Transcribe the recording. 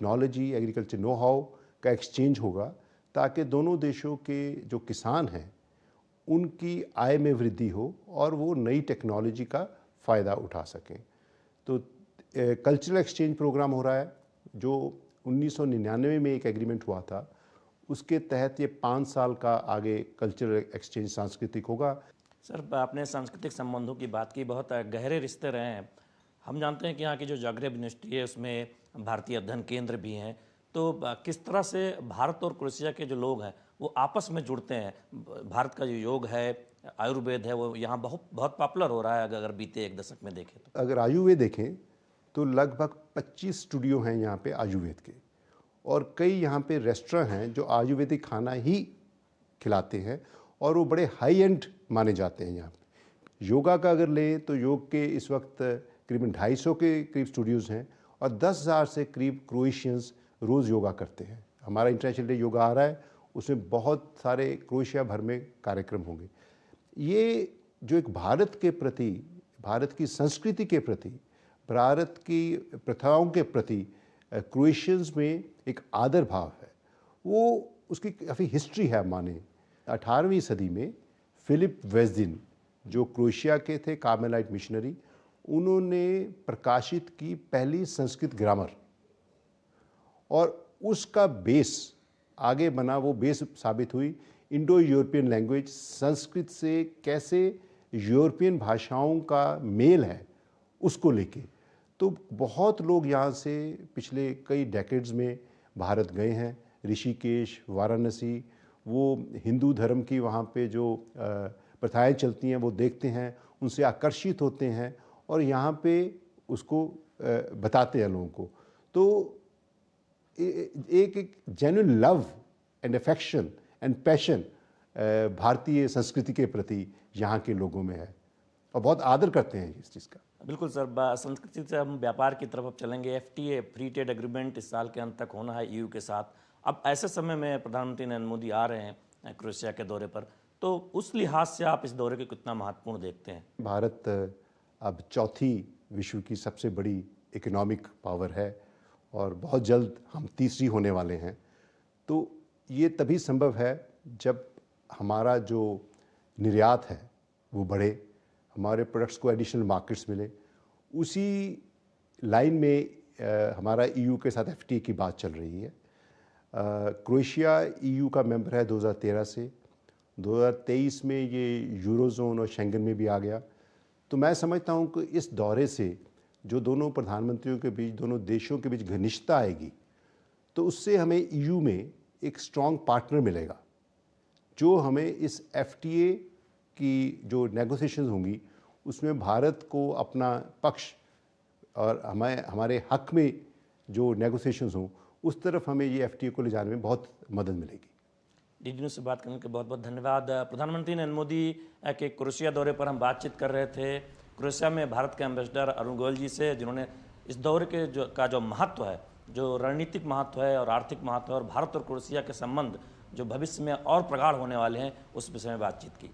Technology, agriculture know how का exchange होगा, ताकि दोनों देशों के जो किसान हैं उनकी आय में वृद्धि हो और वो नई टेक्नोलॉजी का फ़ायदा उठा सकें। तो कल्चरल एक्सचेंज प्रोग्राम हो रहा है जो 1999 में एक एग्रीमेंट हुआ था, उसके तहत ये 5 साल का आगे कल्चरल एक्सचेंज सांस्कृतिक होगा। सर, आपने सांस्कृतिक संबंधों की बात की, बहुत गहरे रिश्ते रहे हैं। हम जानते हैं कि यहाँ की जो जाग्रेब यूनिवर्सिटी है उसमें भारतीय अध्ययन केंद्र भी हैं, तो किस तरह से भारत और क्रोएशिया के जो लोग हैं वो आपस में जुड़ते हैं? भारत का जो योग है, आयुर्वेद है, वो यहाँ बहुत बहुत पॉपुलर हो रहा है अगर बीते एक दशक में देखें तो। अगर आयुर्वेद देखें तो लगभग 25 स्टूडियो हैं यहाँ पे आयुर्वेद के, और कई यहाँ पे रेस्टोरेंट हैं जो आयुर्वेदिक खाना ही खिलाते हैं और वो बड़े हाई एंड माने जाते हैं यहाँ पे। योगा का अगर लें तो योग के इस वक्त करीबन 250 के करीब स्टूडियोज़ हैं और 10,000 से करीब क्रोएशियंस रोज़ योगा करते हैं। हमारा इंटरनेशनल डे योगा आ रहा है, उसमें बहुत सारे क्रोएशिया भर में कार्यक्रम होंगे। ये जो एक भारत के प्रति, भारत की संस्कृति के प्रति, भारत की प्रथाओं के प्रति क्रोएशियंस में एक आदर भाव है, वो उसकी काफ़ी हिस्ट्री है। माने 18वीं सदी में फिलिप वेज़दिन जो क्रोएशिया के थे कार्मेलाइट मिशनरी, उन्होंने प्रकाशित की पहली संस्कृत ग्रामर, और उसका बेस आगे बना, वो बेस साबित हुई इंडो यूरोपियन लैंग्वेज। संस्कृत से कैसे यूरोपियन भाषाओं का मेल है उसको लेके। तो बहुत लोग यहाँ से पिछले कई डेकेड्स में भारत गए हैं। ऋषिकेश, वाराणसी, वो हिंदू धर्म की वहाँ पे जो प्रथाएं चलती हैं वो देखते हैं, उनसे आकर्षित होते हैं और यहाँ पे उसको बताते हैं लोगों को। तो एक genuine love and affection and passion भारतीय संस्कृति के प्रति यहाँ के लोगों में है और बहुत आदर करते हैं इस चीज़ का। बिल्कुल सर, संस्कृति से हम व्यापार की तरफ चलेंगे। FTA फ्री ट्रेड एग्रीमेंट इस साल के अंत तक होना है EU के साथ। अब ऐसे समय में प्रधानमंत्री नरेंद्र मोदी आ रहे हैं क्रोएशिया के दौरे पर, तो उस लिहाज से आप इस दौरे को कितना महत्वपूर्ण देखते हैं? भारत अब चौथी विश्व की सबसे बड़ी इकोनॉमिक पावर है और बहुत जल्द हम तीसरी होने वाले हैं। तो ये तभी संभव है जब हमारा जो निर्यात है वो बढ़े, हमारे प्रोडक्ट्स को एडिशनल मार्केट्स मिले। उसी लाइन में हमारा EU के साथ FTA की बात चल रही है। क्रोएशिया EU का मेंबर है 2013 से। 2023 में ये यूरोजोन और शेंगन में भी आ गया। तो मैं समझता हूँ कि इस दौरे से जो दोनों प्रधानमंत्रियों के बीच, दोनों देशों के बीच घनिष्ठता आएगी, तो उससे हमें EU में एक स्ट्रॉन्ग पार्टनर मिलेगा जो हमें इस FTA की जो नेगोशिएशंस होंगी उसमें भारत को अपना पक्ष और हमारे हक में जो नेगोशिएशंस हों उस तरफ हमें ये FTA को ले जाने में बहुत मदद मिलेगी। DD न्यूज़ से बात करने के बहुत बहुत धन्यवाद। प्रधानमंत्री नरेंद्र मोदी के क्रोएशिया दौरे पर हम बातचीत कर रहे थे क्रोएशिया में भारत के एम्बेसडर अरुण गोयल जी से, जिन्होंने इस दौरे के जो महत्व है, जो रणनीतिक महत्व है और आर्थिक महत्व है और भारत और क्रोएशिया के संबंध जो भविष्य में और प्रगाढ़ होने वाले हैं, उस विषय में बातचीत की।